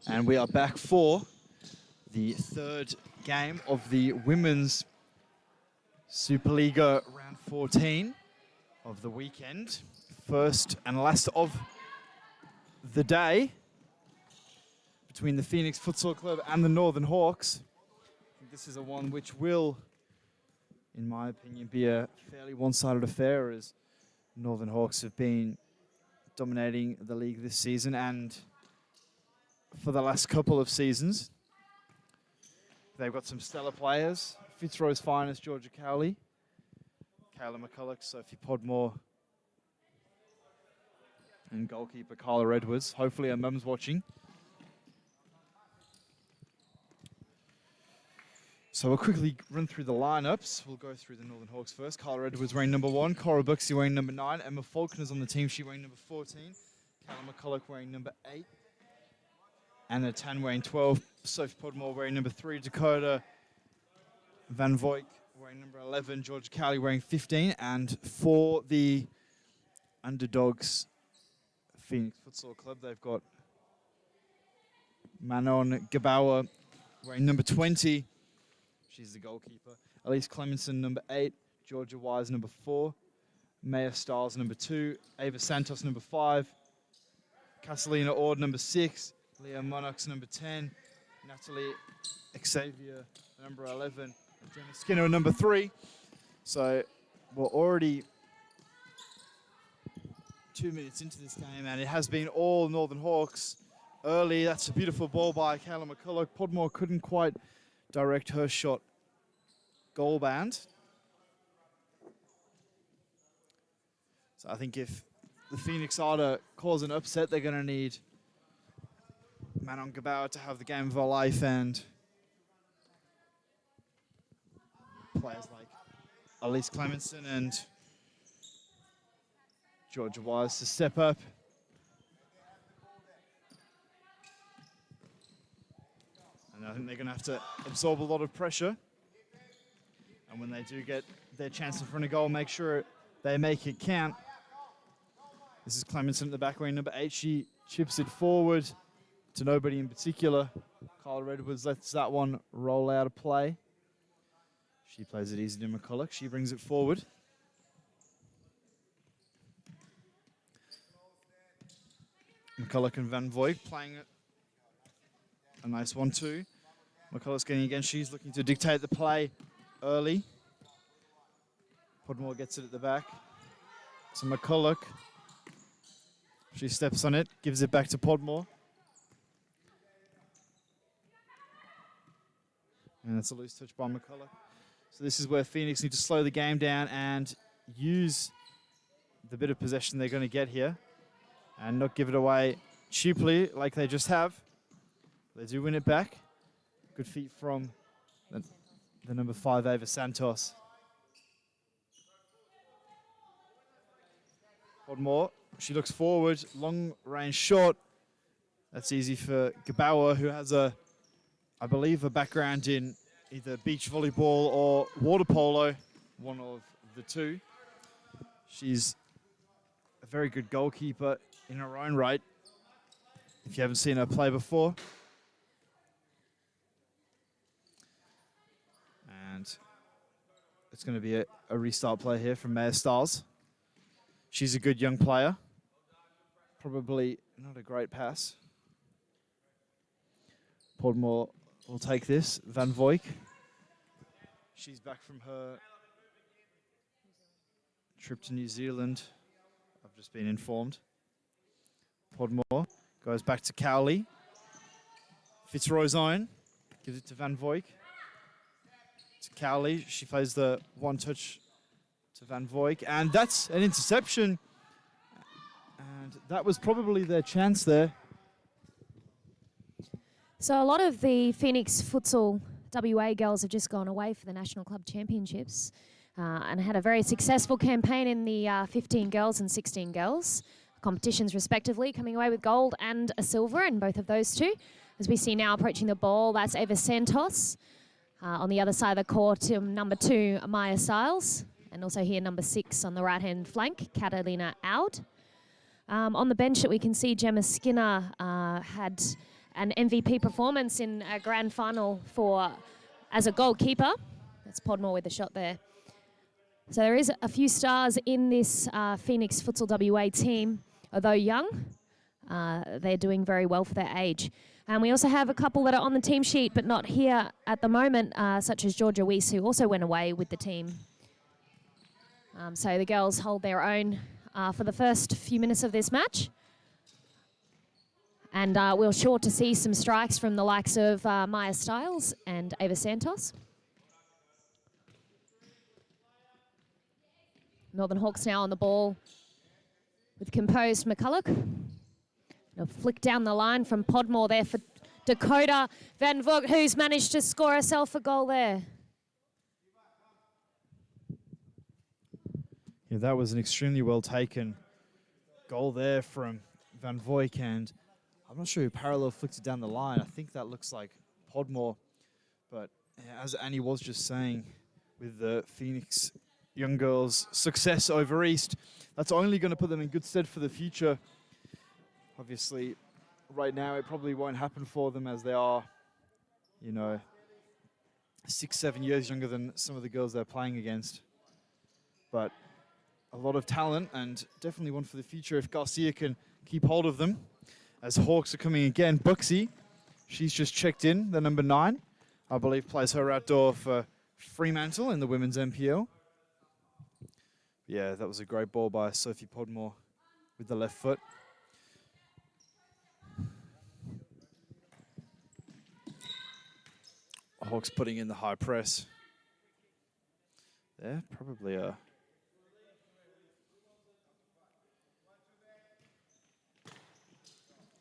And we are back for the third game of the Women's Supa-Liga round 14 of the weekend. First and last of the day between the Phoenix Futsal Club and the Northern Hawks. I think this is a one which will, in my opinion, be a fairly one-sided affair, as Northern Hawks have been dominating the league this season and for the last couple of seasons. They've got some stellar players. Fitzroy's finest, Georgia Cowley, Kayla McCulloch, Sophie Podmore, and goalkeeper Carla Edwards. Hopefully her mum's watching. So we'll quickly run through the lineups. We'll go through the Northern Hawks first. Carla Edwards wearing number 1, Cora Buxey wearing number 9, Emma Faulkner's on the team, she wearing number 14, Kayla McCulloch wearing number 8, Anna Tan wearing 12, Sophie Podmore wearing number 3, Dakota Van Voigt wearing number 11, George Cowley wearing 15, and for the underdogs Phoenix Futsal Club, they've got Manon Gabauer wearing number 20, she's the goalkeeper, Elise Clemenson number 8, Georgia Wise number 4, Maya Stiles number 2, Ava Santos number 5, Catalina Ord number 6, Leah Monarchs number 10, Natalie Xavier number 11, and Jenna Skinner number 3. So we're already 2 minutes into this game, and it has been all Northern Hawks early. That's a beautiful ball by Kayla McCulloch. Podmore couldn't quite direct her shot goal bound. So I think if the Phoenix are to cause an upset, they're going to need Manon Gabauer to have the game of her life, and players like Elise Clemenson and Georgia Wise to step up. And I think they're going to have to absorb a lot of pressure. And when they do get their chance in front of goal, make sure they make it count. This is Clemenson at the back wearing number 8. She chips it forward to nobody in particular. Carla Edwards lets that one roll out of play. She plays it easy to McCulloch. She brings it forward. McCulloch and Van Voigt playing it. A nice 1-2. McCulloch's getting again. She's looking to dictate the play early. Podmore gets it at the back. So McCulloch. She steps on it, gives it back to Podmore. And it's a loose touch by McCulloch. So this is where Phoenix need to slow the game down and use the bit of possession they're going to get here and not give it away cheaply like they just have. They do win it back. Good feet from the number 5, Ava Santos. Podmore, she looks forward, long range shot. That's easy for Gabauer, who has I believe a background in either beach volleyball or water polo, one of the two. She's a very good goalkeeper in her own right, if you haven't seen her play before. And it's going to be a restart play here from Maya Stiles. She's a good young player. Probably not a great pass. Podmore will take this. Van Voigt. She's back from her trip to New Zealand. I've just been informed. Podmore goes back to Cowley. Fitzroy's own. Gives it to Van Voigt. To Cowley. She plays the one touch to Van Voigt. And that's an interception. And that was probably their chance there. So a lot of the Phoenix Futsal WA girls have just gone away for the National Club Championships and had a very successful campaign in the 15 girls and 16 girls competitions respectively, coming away with gold and a silver in both of those two. As we see now approaching the ball, that's Ava Santos. On the other side of the court, number 2, Maya Stiles. And also here, number 6 on the right-hand flank, Catalina Aud. On the bench that we can see, Gemma Skinner had an MVP performance in a grand final as a goalkeeper. That's Podmore with the shot there. So there is a few stars in this Phoenix Futsal WA team, although young. They're doing very well for their age. And we also have a couple that are on the team sheet but not here at the moment, such as Georgia Weiss, who also went away with the team. So the girls hold their own for the first few minutes of this match. And we're sure to see some strikes from the likes of Maya Stiles and Ava Santos. Northern Hawks now on the ball with composed McCulloch. A flick down the line from Podmore there for Dakota Van Vogt, who's managed to score herself a goal there. Yeah, that was an extremely well taken goal there from Van Voigt, and I'm not sure who parallel flicked it down the line. I think that looks like Podmore. But as Annie was just saying, with the Phoenix young girls' success over East, that's only going to put them in good stead for the future. Obviously, right now it probably won't happen for them as they are, 6-7 years younger than some of the girls they're playing against. But a lot of talent and definitely one for the future if Garcia can keep hold of them. As Hawks are coming again, Buxy, she's just checked in, the number 9. I believe plays her outdoor for Fremantle in the women's NPL. Yeah, that was a great ball by Sophie Podmore with the left foot. Hawks putting in the high press. There, probably a...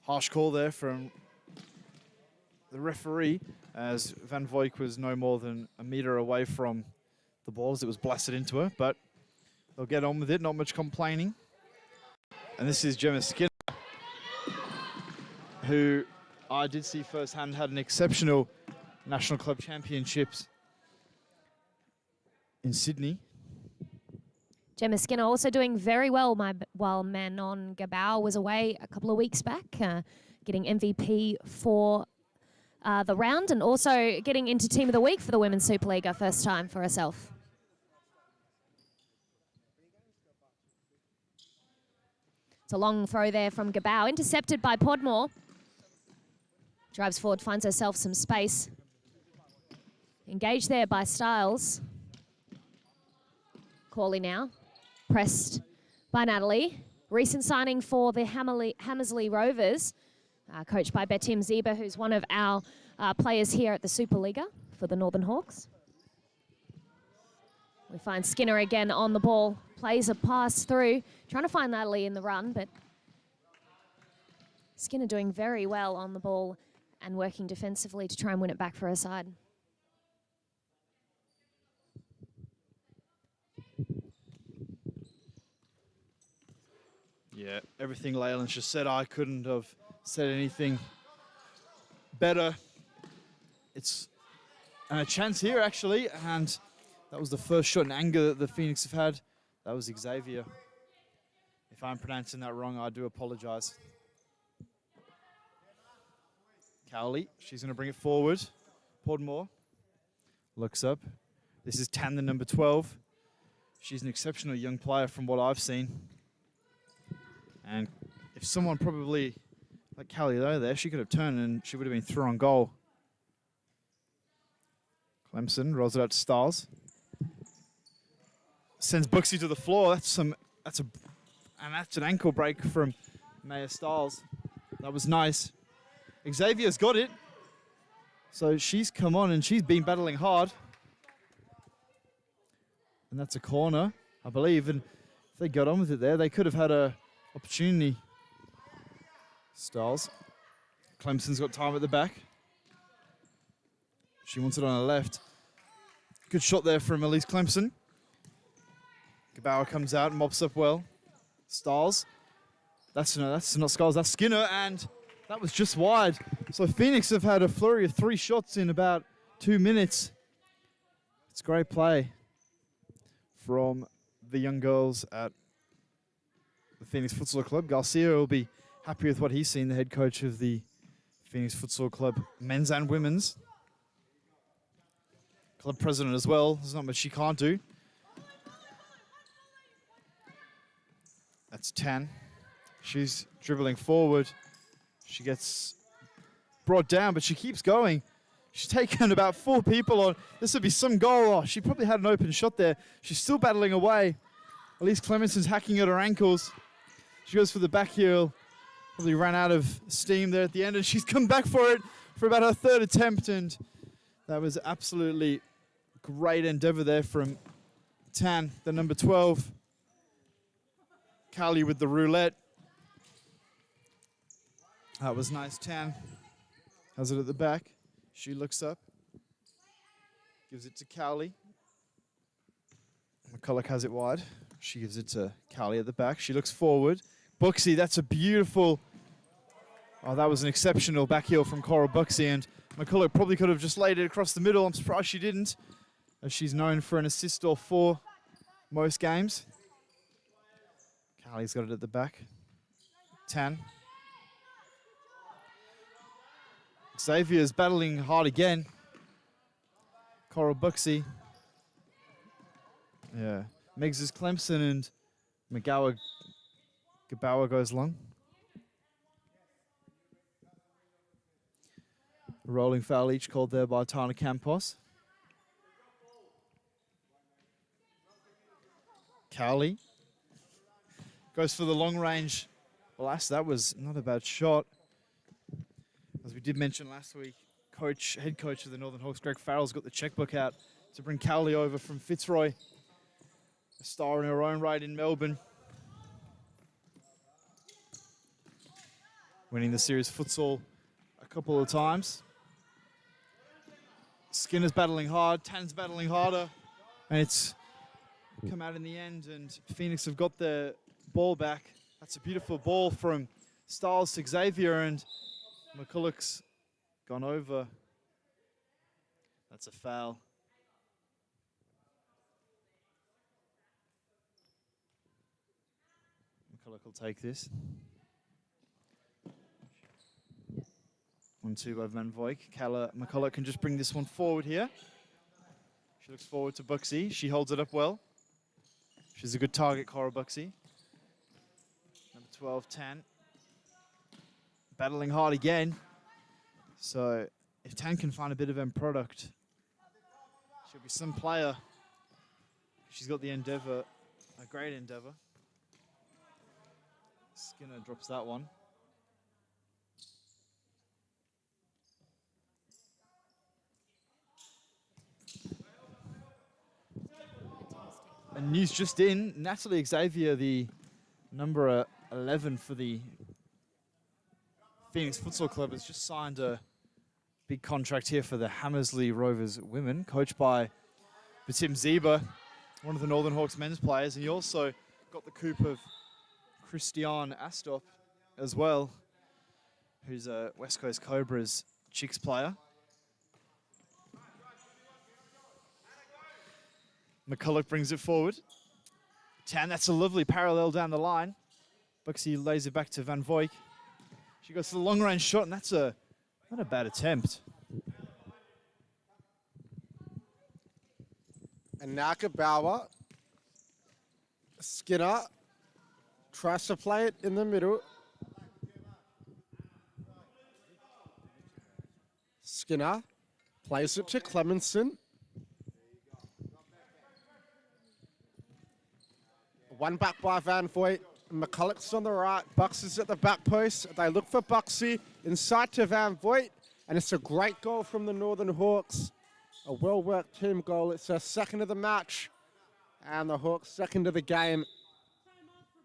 harsh call there from the referee as Van Voigt was no more than a metre away from the ball as it was blasted into her, but they'll get on with it, not much complaining. And this is Gemma Skinner, who I did see firsthand had an exceptional National Club Championships in Sydney. Gemma Skinner also doing very well while Manon Gabao was away a couple of weeks back, getting MVP for the round and also getting into Team of the Week for the Women's Supa-Liga, first time for herself. It's a long throw there from Gabao, intercepted by Podmore. Drives forward, finds herself some space. Engaged there by Stiles. Corley now. Pressed by Natalie. Recent signing for the Hammersley Rovers, coached by Betim Ziba, who's one of our players here at the Supa-Liga for the Northern Hawks. We find Skinner again on the ball. Plays a pass through. Trying to find Natalie in the run, but Skinner doing very well on the ball and working defensively to try and win it back for her side. Yeah, everything Leyland's just said, I couldn't have said anything better. It's a chance here, actually, and that was the first shot in anger that the Phoenix have had. That was Xavier. If I'm pronouncing that wrong, I do apologize. Cowley, she's going to bring it forward. Podmore looks up. This is Tan, the number 12. She's an exceptional young player from what I've seen. And if someone probably, like Callie there, she could have turned and she would have been through on goal. Clemson rolls it out to Stiles. Sends Buxy to the floor. That's an ankle break from Maya Stiles. That was nice. Xavier's got it. So she's come on and she's been battling hard. And that's a corner, I believe. And if they got on with it there, they could have had a opportunity. Stiles. Clemson's got time at the back. She wants it on her left. Good shot there from Elise Clemson. Gabauer comes out and mops up well. Stiles. That's not Stiles, that's Skinner, and that was just wide. So Phoenix have had a flurry of 3 shots in about 2 minutes. It's great play from the young girls at the Phoenix Futsal Club. Garcia will be happy with what he's seen, the head coach of the Phoenix Futsal Club, men's and women's. Club president as well. There's not much she can't do. That's Tan. She's dribbling forward. She gets brought down, but she keeps going. She's taken about 4 people on. This would be some goal. Oh, she probably had an open shot there. She's still battling away. Elise Clemenson's hacking at her ankles. She goes for the back heel. Probably ran out of steam there at the end, and she's come back for it for about her 3rd attempt, and that was absolutely great endeavor there from Tan, the number 12. Carly with the roulette. That was nice. Tan has it at the back. She looks up, gives it to Cowley. McCulloch has it wide. She gives it to Cowley at the back. She looks forward. Buxy, that's a beautiful... Oh, that was an exceptional back heel from Coral Buxy, and McCulloch probably could have just laid it across the middle. I'm surprised she didn't, as she's known for an assist or 4 most games. Cowley's got it at the back. Tan. Xavier's battling hard again. Coral Buxy. Yeah. Meggs is Clemson, and Gabawa goes long. A rolling foul each called there by Tana Campos. Cowley goes for the long range blast. That was not a bad shot. As we did mention last week, head coach of the Northern Hawks, Greg Farrell's got the checkbook out to bring Cowley over from Fitzroy, a star in her own right in Melbourne. Winning the series futsal a couple of times. Skinner's battling hard, Tan's battling harder, and it's come out in the end, and Phoenix have got the ball back. That's a beautiful ball from Stiles to Xavier, and McCulloch's gone over. That's a foul. McCulloch will take this. 1-2 by Van Voik. McCulloch can just bring this one forward here. She looks forward to Buxy. She holds it up well. She's a good target, Cora Buxy. Number 12, Tan. Battling hard again. So if Tan can find a bit of end product, she'll be some player. She's got the endeavor, a great endeavor. Skinner drops that one. And news just in, Natalie Xavier, the number 11 for the Phoenix Futsal Club, has just signed a big contract here for the Hammersley Rovers women, coached by Batim Zeba, one of the Northern Hawks men's players. And he also got the coup of Christiane Astop as well, who's a West Coast Cobras Chicks player. McCulloch brings it forward. Tan, that's a lovely parallel down the line. Buxy lays it back to Van Voik. She goes for the long range shot, and that's not a bad attempt. And Nakabauer, Skinner tries to play it in the middle. Skinner plays it to Clemenson. One back by Van Voigt. McCulloch's on the right. Bucks is at the back post. They look for Buxy inside to Van Voigt. And it's a great goal from the Northern Hawks. A well-worked team goal. It's their second of the match. And the Hawks' second of the game.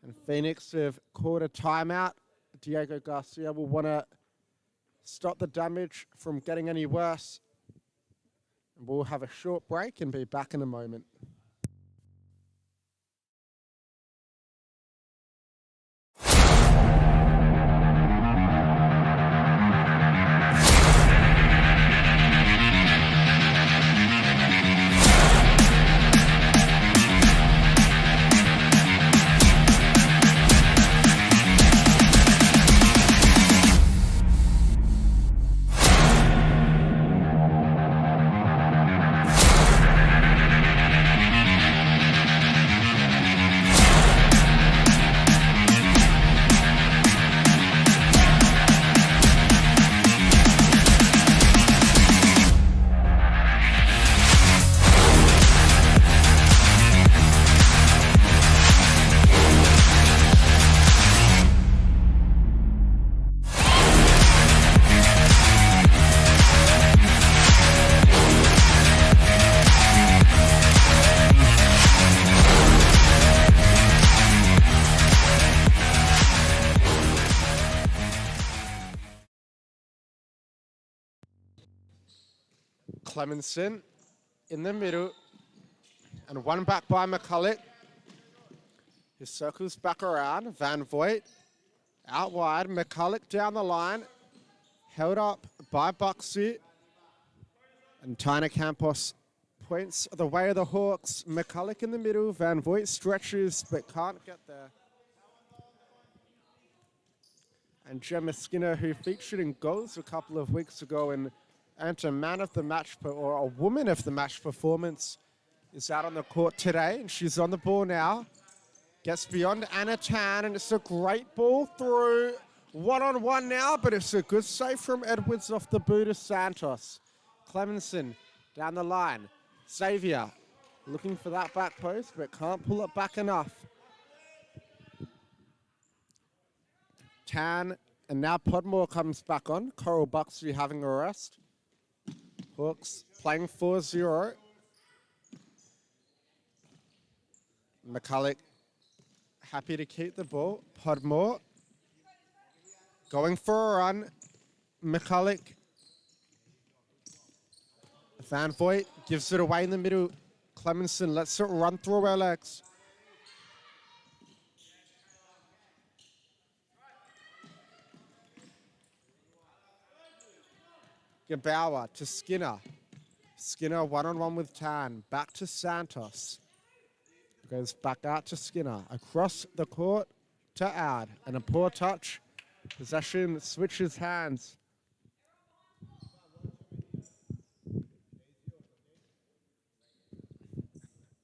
And Phoenix have called a timeout. Diego Garcia will want to stop the damage from getting any worse. And we'll have a short break and be back in a moment. Clemenson in the middle. And one back by McCulloch. He circles back around. Van Voigt out wide. McCulloch down the line. Held up by Buxy. And Tyner Campos points the way of the Hawks. McCulloch in the middle. Van Voigt stretches but can't get there. And Gemma Skinner, who featured in goals a couple of weeks ago and earned a man of the match or a woman of the match performance, is out on the court today, and she's on the ball now. Gets beyond Anna Tan, and it's a great ball through. One-on-one now, but it's a good save from Edwards off the boot of Santos. Clemenson down the line. Xavier looking for that back post, but can't pull it back enough. Tan, and now Podmore comes back on. Coral Buxley having a rest. Hawks playing 4-0. McCulloch happy to keep the ball. Podmore going for a run. McCulloch. Van Voigt gives it away in the middle. Clemenson lets it run through her legs. Gebauer to Skinner. Skinner one-on-one with Tan. Back to Santos. Goes back out to Skinner. Across the court to Ad. And a poor touch. Possession switches hands.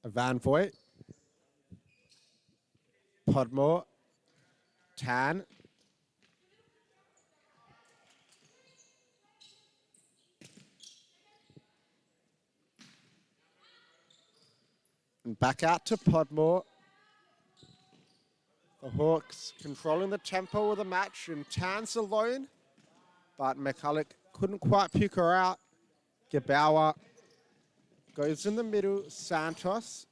Van Voigt. Podmore. Tan. And back out to Podmore. The Hawks controlling the tempo of the match, and Tan's alone, but McCulloch couldn't quite pick her out. Gebauer goes in the middle. Santos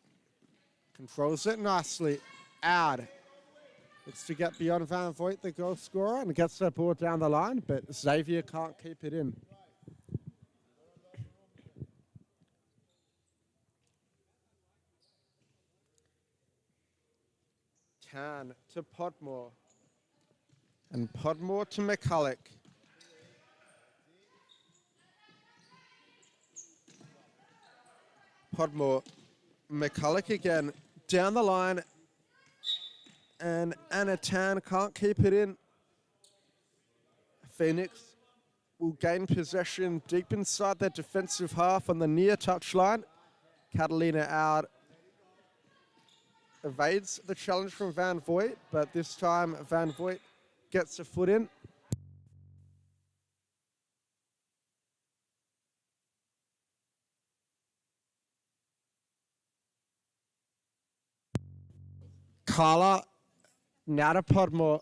controls it nicely. Ad looks to get beyond Van Voigt, the goal scorer, and gets the ball down the line, but Xavier can't keep it in. Tan to Podmore. And Podmore to McCulloch. Podmore. McCulloch again. Down the line. And Anna Tan can't keep it in. Phoenix will gain possession deep inside their defensive half on the near touchline. Catalina out. Evades the challenge from Van Voigt, but this time Van Voigt gets a foot in. Carla, now to Podmore.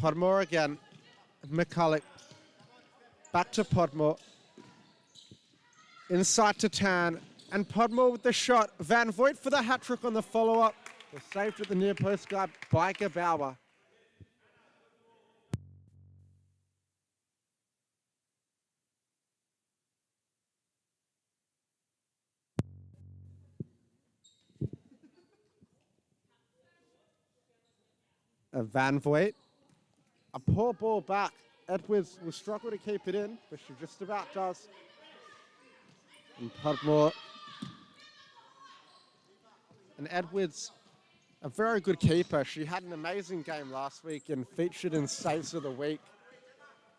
Podmore again. McCulloch. Back to Podmore. Inside to Tan, and Podmore with the shot. Van Voigt for the hat-trick on the follow-up. Was saved at the near post guard by Gebauer. Van Voigt. A poor ball back. Edwards will struggle to keep it in, but she just about does. And Podmore. And Edwards, a very good keeper. She had an amazing game last week and featured in Saves of the Week.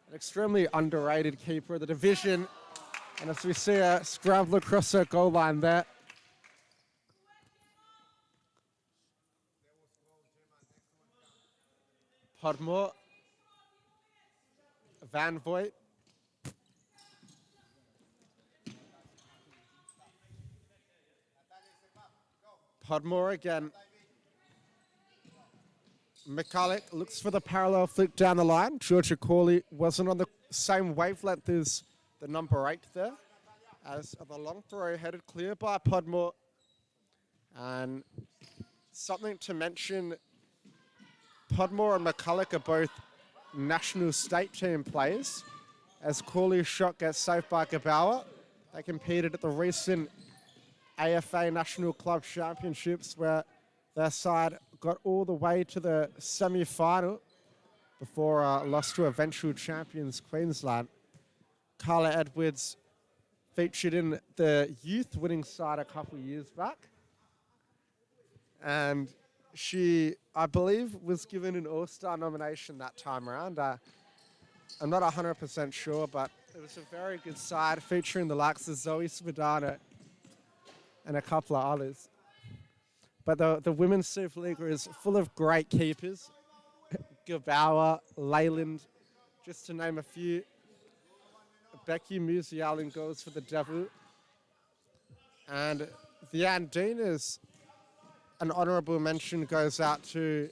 An extremely underrated keeper of the division. And as we see her scramble across her goal line there. Podmore. Van Voigt. Podmore again. McCulloch looks for the parallel flick down the line. Georgia Corley wasn't on the same wavelength as the number 8 there. As the long throw headed clear by Podmore. And something to mention, Podmore and McCulloch are both national state team players. As Corley's shot gets saved by Gabawa. They competed at the recent AFA National Club Championships where their side got all the way to the semi-final before lost to eventual champions Queensland. Carla Edwards featured in the youth winning side a couple of years back. And she, I believe, was given an All-Star nomination that time around. I'm not 100% sure, but it was a very good side featuring the likes of Zoe Spadano and a couple of others. But the Women's Supa-Liga is full of great keepers. Gabawa, Leyland, just to name a few. Becky Musial goes for the Devil. And the Andinas, an honourable mention goes out to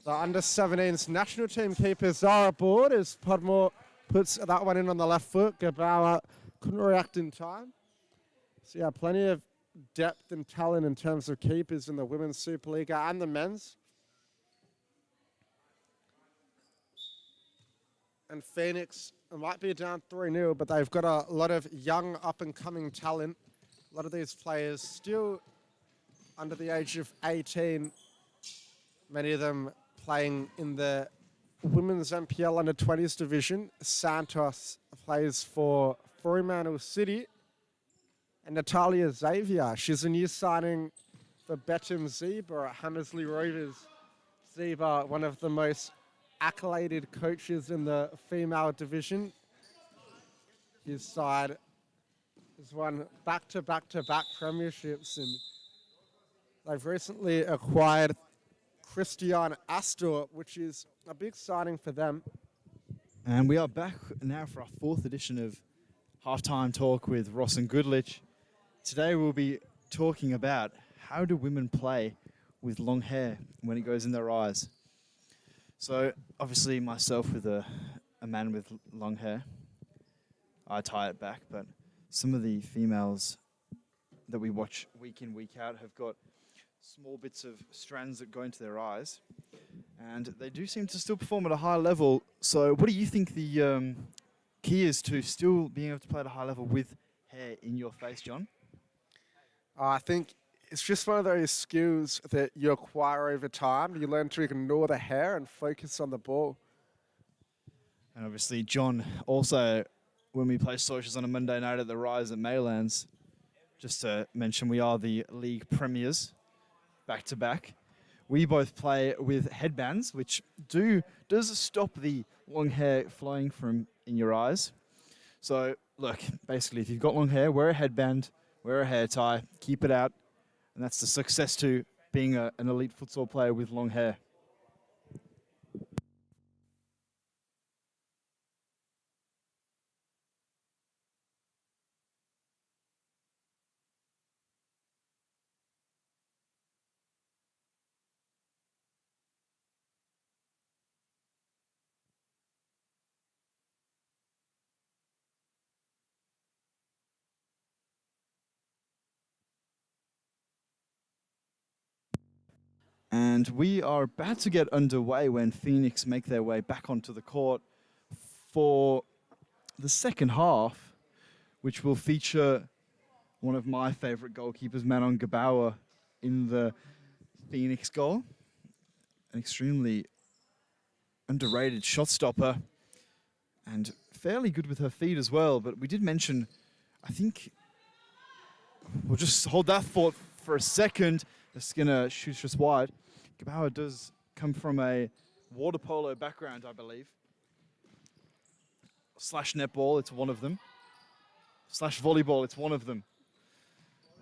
the under-17s national team keeper Zara Board as Podmore puts that one in on the left foot. Gabawa couldn't react in time. So yeah, plenty of depth and talent in terms of keepers in the Women's Supa-Liga and the men's. And Phoenix might be down 3-0, but they've got a lot of young up-and-coming talent. A lot of these players still under the age of 18, many of them playing in the Women's NPL Under-20s division. Santos plays for Fremantle City. And Natalia Xavier, she's a new signing for Betim Zeba at Hammersley Rovers. Zeba, one of the most accoladed coaches in the female division. His side has won back-to-back-to-back premierships, and they've recently acquired Christian Astor, which is a big signing for them. And we are back now for our fourth edition of Halftime Talk with Ross and Goodlich. Today we'll be talking about how do women play with long hair when it goes in their eyes. So obviously myself with a man with long hair, I tie it back, but some of the females that we watch week in, week out have got small bits of strands that go into their eyes, and they do seem to still perform at a high level. So what do you think the key is to still being able to play at a high level with hair in your face, John? I think it's just one of those skills that you acquire over time. You learn to ignore the hair and focus on the ball. And obviously, John, also, when we play socials on a Monday night at the Rise at Maylands, just to mention, we are the league premiers, back-to-back. We both play with headbands, which does stop the long hair flowing from in your eyes. So, look, basically, if you've got long hair, wear a headband, wear a hair tie, keep it out, and that's the success to being an elite futsal player with long hair. And we are about to get underway when Phoenix make their way back onto the court for the second half, which will feature one of my favorite goalkeepers, Manon Gabawa, in the Phoenix goal. An extremely underrated shot stopper and fairly good with her feet as well. But we did mention, I think, we'll just hold that thought for a second. The Skinner shoots just wide. Gabawa does come from a water polo background, I believe. Slash netball, it's one of them. Slash volleyball, it's one of them.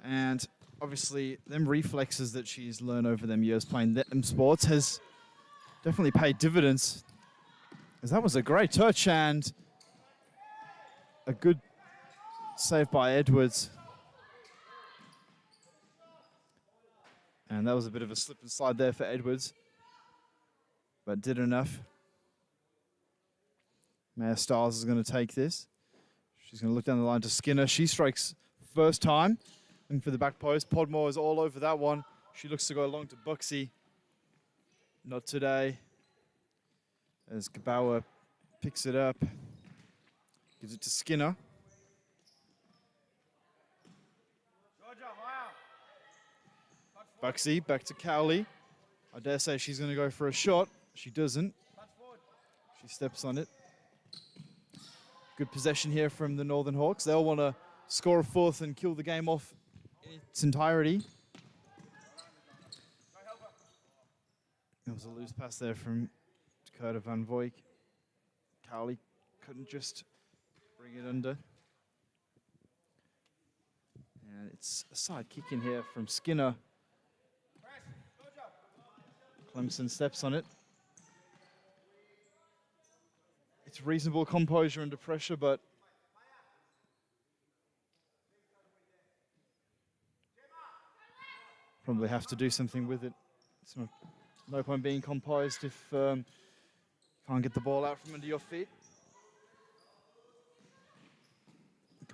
And obviously, them reflexes that she's learned over them years playing them sports has definitely paid dividends. As that was a great touch and a good save by Edwards. And that was a bit of a slip and slide there for Edwards, but did enough. Maya Stiles is going to take this. She's going to look down the line to Skinner. She strikes first time, looking for the back post. Podmore is all over that one. She looks to go along to Buxy. Not today. as Gabauer picks it up, gives it to Skinner. Buxy back to Cowley. I dare say she's going to go for a shot. She doesn't. She steps on it. Good possession here from the Northern Hawks. They'll want to score a fourth and kill the game off in its entirety. There was a loose pass there from Dakota Van Voik. Cowley couldn't just bring it under. And it's a side kick in here from Skinner. Clemson steps on it. It's reasonable composure under pressure, but probably have to do something with it. It's no point being composed if can't get the ball out from under your feet.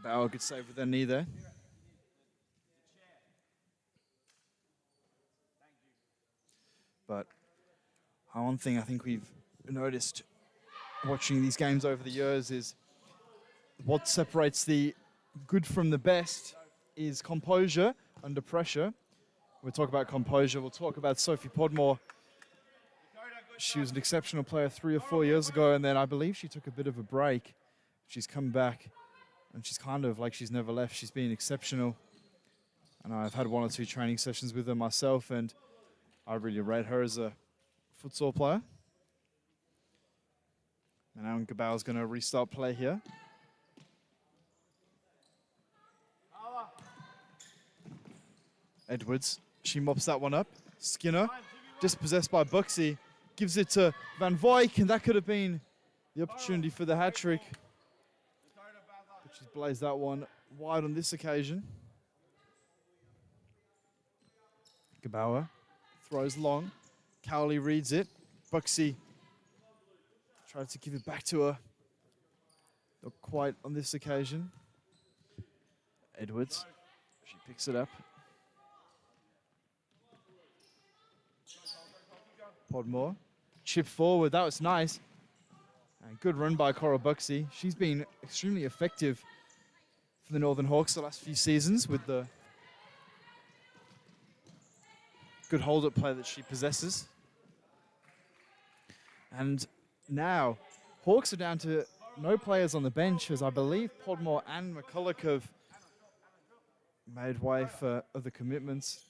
Bauer could save with their knee there. But one thing I think we've noticed watching these games over the years is what separates the good from the best is composure under pressure. We'll talk about composure. We'll talk about Sophie Podmore. She was an exceptional player 3 or 4 years ago, and then I believe she took a bit of a break. She's come back, and she's kind of like she's never left. She's been exceptional. And I've had 1 or 2 training sessions with her myself, and I really rate her as a futsal player. And now Gabauer's going to restart play here. Edwards, she mops that one up. Skinner, dispossessed by Buxy, gives it to Van Voik, and that could have been the opportunity for the hat-trick. But she's blazed that one wide on this occasion. Gabauer throws long. Cowley reads it. Buxy tries to give it back to her. Not quite on this occasion. Edwards, she picks it up. Podmore, chip forward, that was nice. And good run by Cora Buxy. She's been extremely effective for the Northern Hawks the last few seasons with the good hold-up play that she possesses. And now, Hawks are down to no players on the bench, as I believe Podmore and McCulloch have made way for other commitments.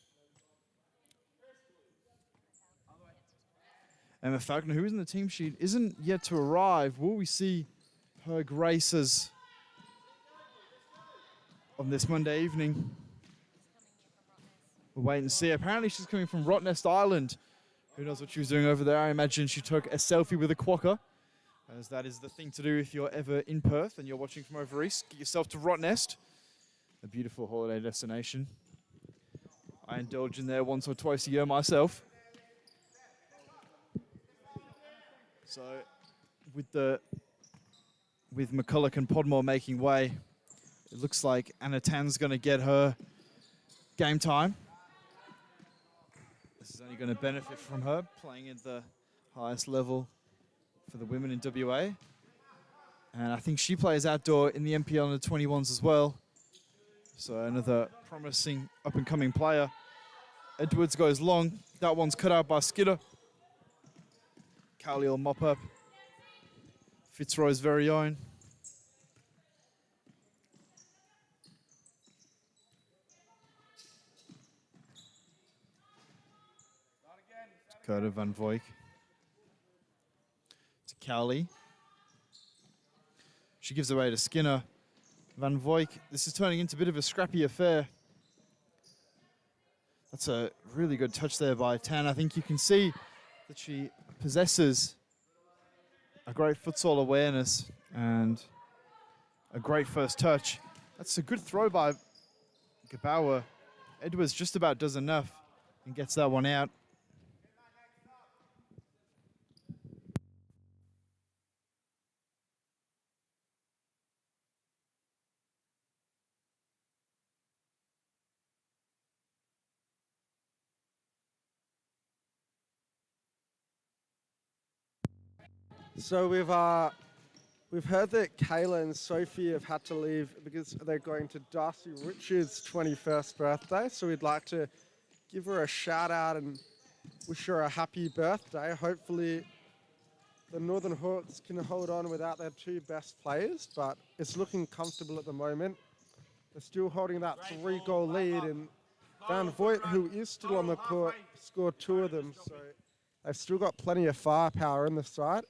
Emma Falconer, who is in the team sheet, isn't yet to arrive. Will we see her graces on this Monday evening? We'll wait and see. Apparently she's coming from Rottnest Island. Who knows what she was doing over there? I imagine she took a selfie with a quokka, as that is the thing to do if you're ever in Perth and you're watching from over east. Get yourself to Rottnest, a beautiful holiday destination. I indulge in there once or twice a year myself. So with McCulloch and Podmore making way, it looks like Anna Tan's going to get her game time. This is only going to benefit from her playing at the highest level for the women in WA. And I think she plays outdoor in the NPL under 21s as well. So another promising up-and-coming player. Edwards goes long. That one's cut out by Skidder. Cowley will mop up. Fitzroy's very own. Dakota Van Voik. To Cowley. She gives away to Skinner. Van Voik, this is turning into a bit of a scrappy affair. That's a really good touch there by Tan. I think you can see that she possesses a great futsal awareness and a great first touch. That's a good throw by Gabauer. Edwards just about does enough and gets that one out. So we've heard that Kayla and Sophie have had to leave because they're going to Darcy Richards' 21st birthday. So we'd like to give her a shout out and wish her a happy birthday. Hopefully the Northern Hawks can hold on without their two best players, but it's looking comfortable at the moment. They're still holding that 3-goal lead, and Van Voigt, who is still on the court, scored 2 of them, so they've still got plenty of firepower in the side.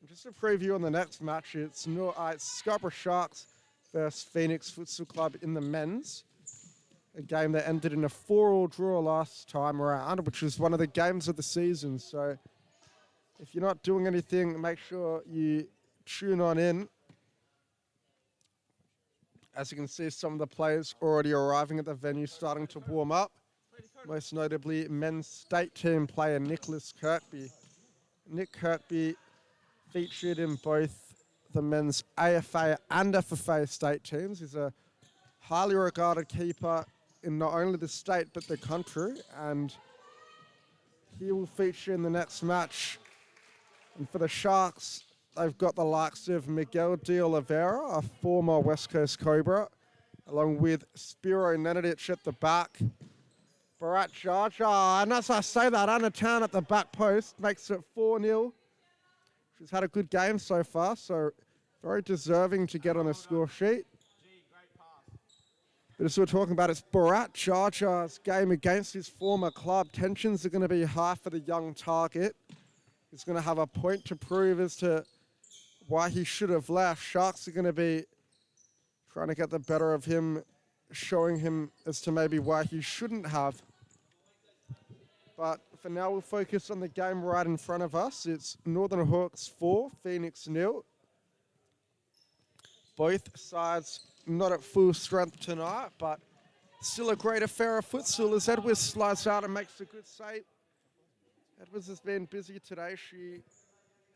And just a preview on the next match, it's Scarborough Sharks versus Phoenix Futsal Club in the men's. A game that ended in a 4-all draw last time around, which was one of the games of the season. So if you're not doing anything, make sure you tune on in. As you can see, some of the players already arriving at the venue, starting to warm up. Most notably, men's state team player Nicholas Kirkby. Nick Kirkby featured in both the men's AFA and FFA state teams. He's a highly regarded keeper in not only the state but the country, and he will feature in the next match. And for the Sharks, they've got the likes of Miguel de Oliveira, a former West Coast Cobra, along with Spiro Nenadic at the back. Barat Jaja, and as I say that, Anna Town at the back post makes it 4-0. She's had a good game so far, so very deserving to get on the score sheet. But as we're talking about, it's Barat Jaja's game against his former club. Tensions are going to be high for the young target. He's going to have a point to prove as to why he should have left. Sharks are going to be trying to get the better of him, showing him as to maybe why he shouldn't have. But for now, we'll focus on the game right in front of us. It's Northern Hawks 4, Phoenix 0. Both sides not at full strength tonight, but still a great affair of futsal as Edwards slides out and makes a good save. Edwards has been busy today. She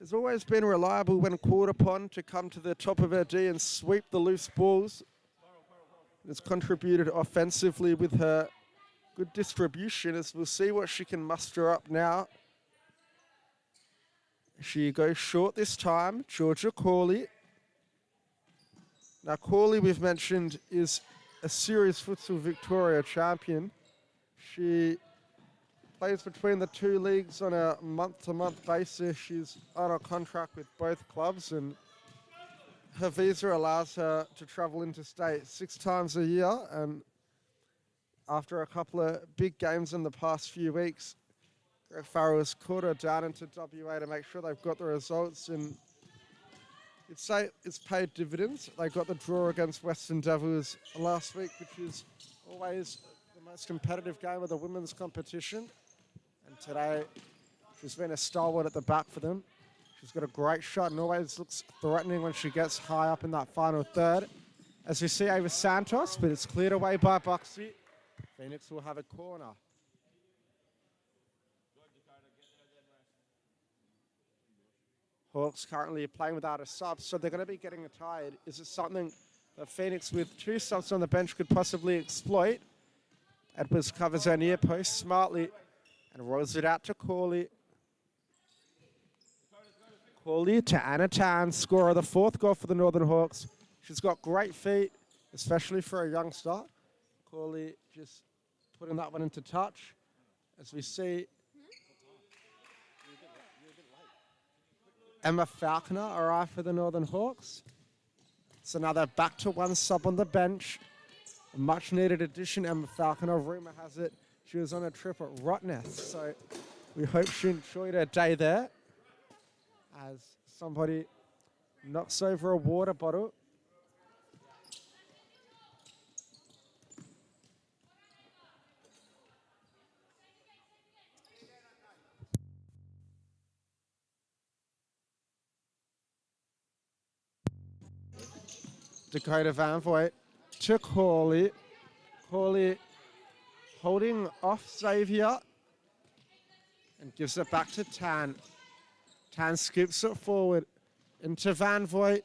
has always been reliable when called upon to come to the top of her D and sweep the loose balls. Has contributed offensively with her good distribution, as we'll see what she can muster up now. She goes short this time, Georgia Corley. Now Corley, we've mentioned, is a Series Futsal Victoria champion. She plays between the two leagues on a month-to-month basis. She's on a contract with both clubs, and her visa allows her to travel interstate 6 times a year. And after a couple of big games in the past few weeks, Greg Farrell has called her down into WA to make sure they've got the results, and it's paid dividends. They got the draw against Western Devils last week, which is always the most competitive game of the women's competition. And today, she's been a stalwart at the back for them. She's got a great shot and always looks threatening when she gets high up in that final third. As you see, Ava Santos, but it's cleared away by Buxy. Phoenix will have a corner. Hawks currently playing without a sub, so they're going to be getting tired. Is it something that Phoenix with 2 subs on the bench could possibly exploit? Edwards covers her near post smartly and rolls it out to Corley. Corley to Anna Tan, scorer of the 4th goal for the Northern Hawks. She's got great feet, especially for a youngster. Corley just putting that one into touch. As we see, Emma Falconer arrived for the Northern Hawks. So now they're back to 1 sub on the bench. A much needed addition, Emma Falconer. Rumour has it she was on a trip at Rottnest, so we hope she enjoyed her day there. As somebody knocks over a water bottle. Dakota Van Voigt to Corley. Corley holding off Xavier and gives it back to Tan. Tan scoops it forward into Van Voigt.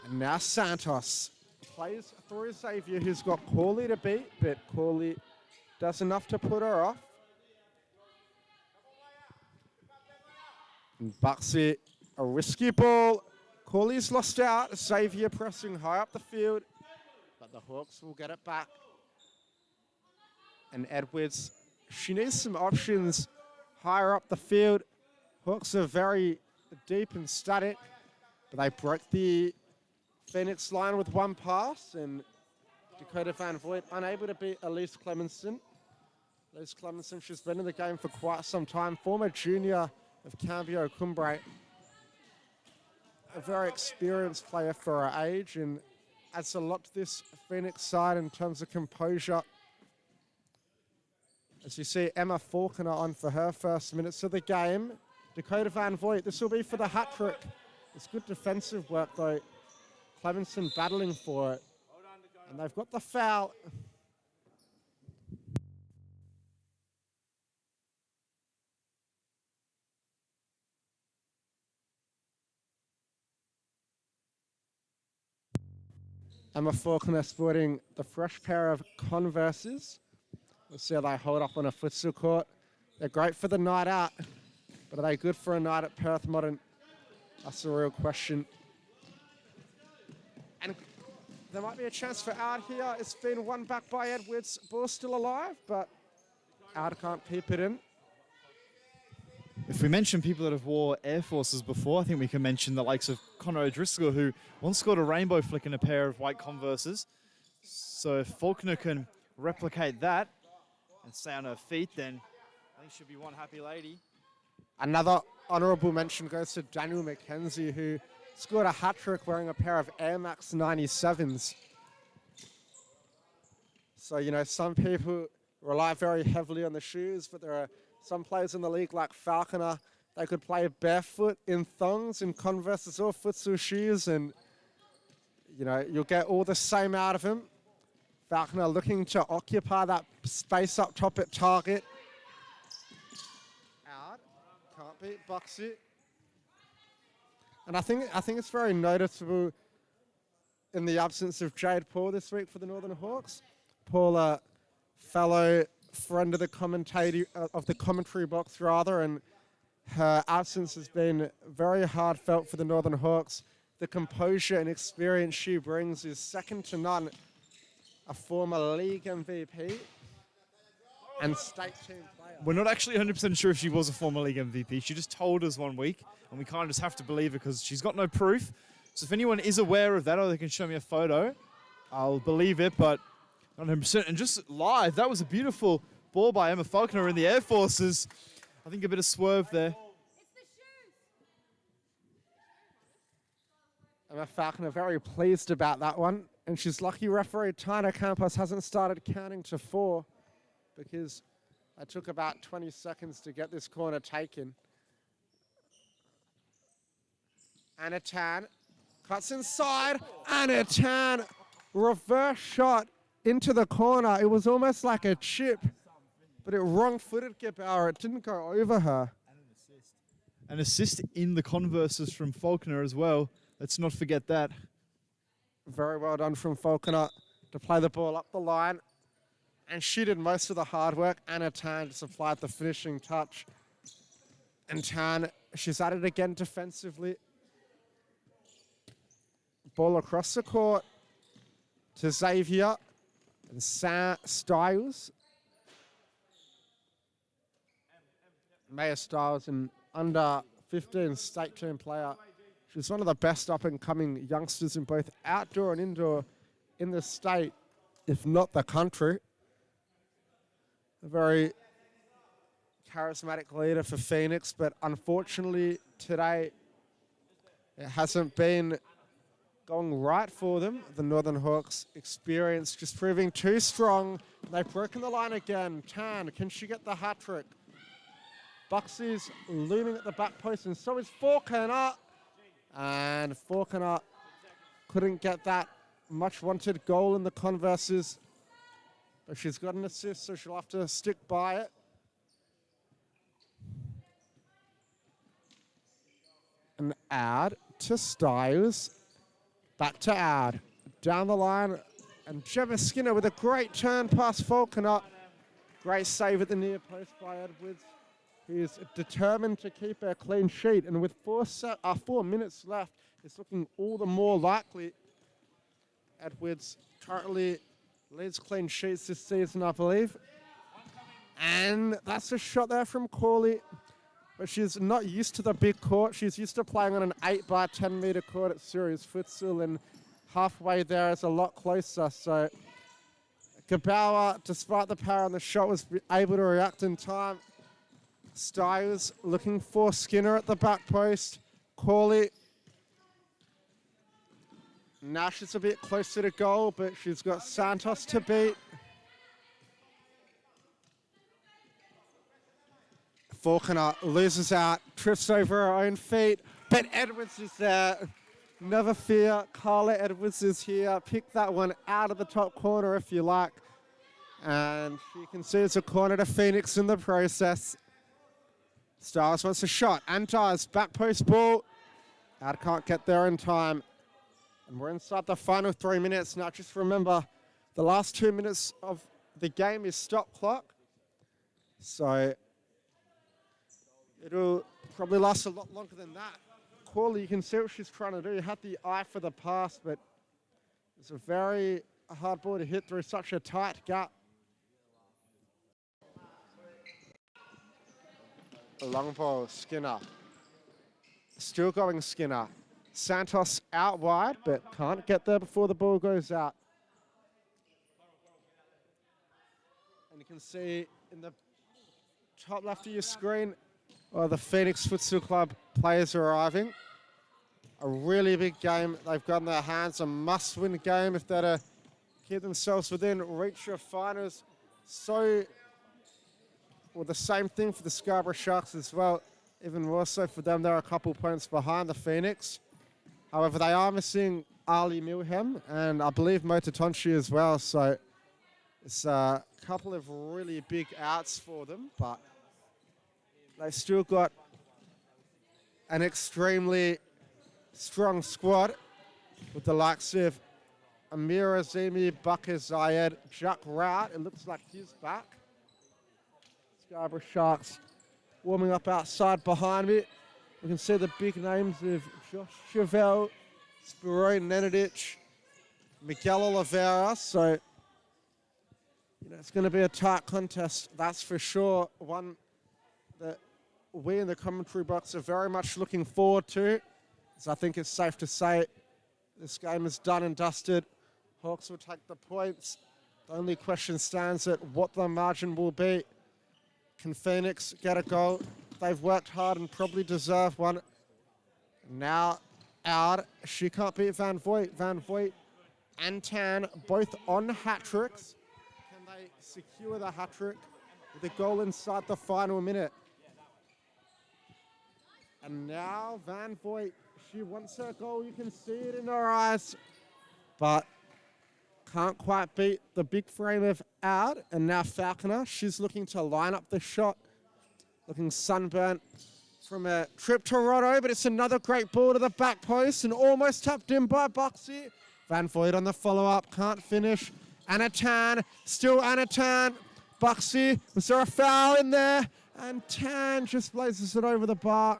And now Santos plays through Xavier, who's got Corley to beat, but Corley does enough to put her off. And Buxy, a risky ball. Corley's lost out. Xavier pressing high up the field. But the Hawks will get it back. And Edwards, she needs some options higher up the field. Hawks are very deep and static. But they broke the Phoenix line with one pass. And Dakota Van Voigt unable to beat Elise Clemenson. Elise Clemenson, she's been in the game for quite some time. Former junior of Cambio Cumbre. A very experienced player for her age and adds a lot to this Phoenix side in terms of composure. As you see, Emma Faulkner on for her first minutes of the game. Dakota Van Voigt, this will be for the hat-trick. It's good defensive work though. Clemenson battling for it. And they've got the foul. Emma Faulkner sporting the fresh pair of Converses. We'll see how they hold up on a futsal court. They're great for the night out, but are they good for a night at Perth Modern? That's the real question. And there might be a chance for Out here. It's been won back by Edwards. Ball still alive, but Out can't keep it in. If we mention people that have wore Air Forces before, I think we can mention the likes of Connor O'Driscoll, who once scored a rainbow flick in a pair of white Converses. So if Faulkner can replicate that and stay on her feet, then I think she'll be one happy lady. Another honourable mention goes to Daniel McKenzie, who scored a hat-trick wearing a pair of Air Max 97s. So, you know, some people rely very heavily on the shoes, but there are some players in the league like Falconer, they could play barefoot in thongs, in Converses or futsal shoes, and, you know, you'll get all the same out of him. Falconer looking to occupy that space up top at target. Out, can't beat Buxy. And I think it's very noticeable in the absence of Jade Paul this week for the Northern Hawks. Paul, a fellow friend of the commentary box rather, and her absence has been very hard felt for the Northern Hawks. The composure and experience she brings is second to none. A former league MVP and state team player. We're not actually 100% sure if she was a former league MVP. She just told us one week, and we kind of just have to believe it because she's got no proof. So if anyone is aware of that or they can show me a photo, I'll believe it, but 100%. And just live, that was a beautiful ball by Emma Faulkner in the Air Forces. I think a bit of swerve there. Emma Faulkner very pleased about that one. And she's lucky referee Tina Campos hasn't started counting to 4 because it took about 20 seconds to get this corner taken. Anna Tan cuts inside. Anna Tan, reverse shot into the corner. It was almost like a chip, but it wrong-footed Gebauer. It didn't go over her. An assist in the Converses from Faulkner as well. Let's not forget that. Very well done from Faulkner to play the ball up the line. And she did most of the hard work. Anna Tan just applied the finishing touch. And Tan, she's at it again defensively. Ball across the court to Xavier and Styles. Maya Styles, an under 15 state team player. She's one of the best up-and-coming youngsters in both outdoor and indoor in the state, if not the country. A very charismatic leader for Phoenix, but unfortunately today it hasn't been going right for them. The Northern Hawks experience just proving too strong. They've broken the line again. Tan, can she get the hat-trick? Buxy's looming at the back post, and so is Faulkner. And Faulkner couldn't get that much-wanted goal in the Converses. But she's got an assist, so she'll have to stick by it. And Ad to Styles. Back to Ad. Down the line. And Gemma Skinner with a great turn past Faulkner. Great save at the near post by Edwards. He's determined to keep a clean sheet, and with 4 minutes left, it's looking all the more likely. Edwards currently leads clean sheets this season, I believe. And that's a shot there from Corley. But she's not used to the big court. She's used to playing on an 8 by 10 metre court at Series Futsal, and halfway there is a lot closer. So Gebauer, despite the power on the shot, was able to react in time. Styles looking for Skinner at the back post. Corley. Now she's a bit closer to goal, but she's got Santos to beat. Falconer loses out, trips over her own feet, but Edwards is there. Never fear, Carla Edwards is here. Pick that one out of the top corner if you like. And you can see it's a corner to Phoenix in the process. Styles wants a shot and does. Back post ball. Out, can't get there in time. And we're inside the final 3 minutes. Now just remember, the last 2 minutes of the game is stop clock. So it'll probably last a lot longer than that. Corley, you can see what she's trying to do. Had the eye for the pass, but it's a very hard ball to hit through such a tight gap. A long ball, Skinner. Still going Skinner. Santos out wide, but can't get there before the ball goes out. And you can see in the top left of your screen, the Phoenix Futsal Club players are arriving. A really big game they've got in their hands, a must-win game if they're to keep themselves within reach of finals. So, well, the same thing for the Scarborough Sharks as well. Even more so for them, they're a couple points behind the Phoenix. However, they are missing Ali Milham and I believe Mototonchi as well. So it's a couple of really big outs for them, but they've still got an extremely strong squad with the likes of Amir Azimi, Bakr Zayed, Jack Rout. It looks like he's back. Scarborough Sharks warming up outside behind me. We can see the big names of Josh Chevelle, Spiro Nenadic, Miguel Oliveira. So, it's going to be a tight contest, that's for sure. One that we in the commentary box are very much looking forward to. So I think it's safe to say this game is done and dusted. Hawks will take the points. The only question stands at what the margin will be. Can Phoenix get a goal? They've worked hard and probably deserve one. Now out. She can't beat Van Voigt. Van Voigt and Tan both on hat-tricks. Can they secure the hat-trick with a goal inside the final minute? And now Van Voigt, she wants her goal. You can see it in her eyes. But can't quite beat the big frame of out. And now Falconer, she's looking to line up the shot. Looking sunburnt from a trip to Toronto, but it's another great ball to the back post and almost tapped in by Buxy. Van Voigt on the follow-up, can't finish. Anatan, still Anatan. Buxy, was there a foul in there? And Tan just blazes it over the bar.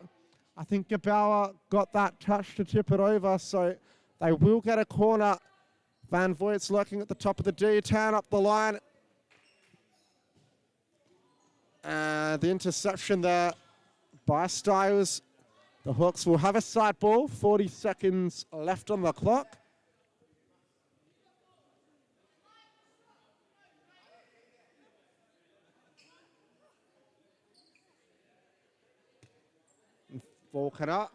I think Gebauer got that touch to tip it over, so they will get a corner. Van Voigt's lurking at the top of the D, Tan up the line. And the interception there by Styles. The Hawks will have a side ball, 40 seconds left on the clock. Falconer,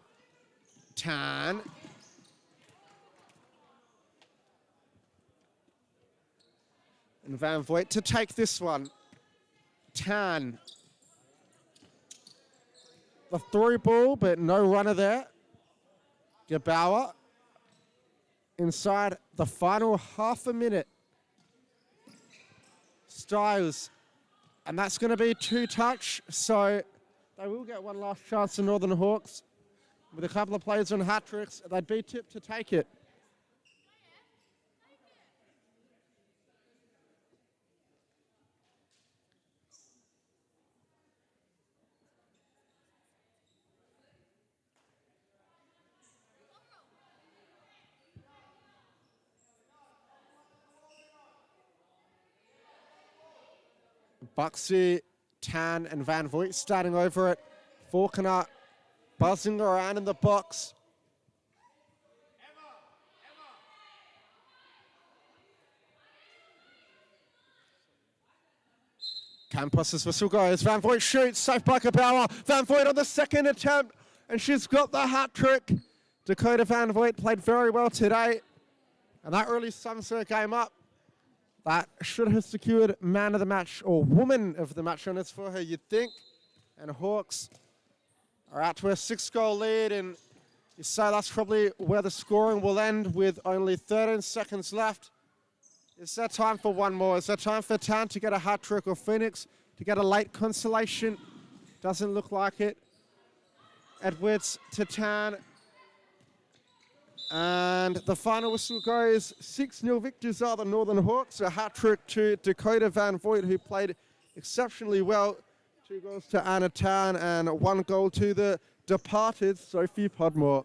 Tan. And Van Voigt to take this one. Tan. The through ball, but no runner there. Gebauer inside the final half a minute. Styles. And that's going to be 2 touch, so they will get one last chance, the Northern Hawks. With a couple of players on hat-tricks, they'd be tipped to take it. Buxy, Tan, and Van Voigt starting over it. Faulkner buzzing around in the box. Campos' whistle goes. Van Voigt shoots, safe by Kabauer. Van Voigt on the second attempt, and she's got the hat trick. Dakota Van Voigt played very well today, and that really sums her game up. That should have secured man of the match, or woman of the match honors for her, you'd think. And Hawks are out to a 6-goal lead, and you say that's probably where the scoring will end with only 13 seconds left. Is there time for one more? Is there time for Tan to get a hat trick or Phoenix to get a late consolation? Doesn't look like it. Edwards to Tan. And the final whistle goes. 6-0 victors are the Northern Hawks. A hat trick to Dakota Van Voigt, who played exceptionally well. 2 goals to Anna Tan and 1 goal to the departed Sophie Podmore.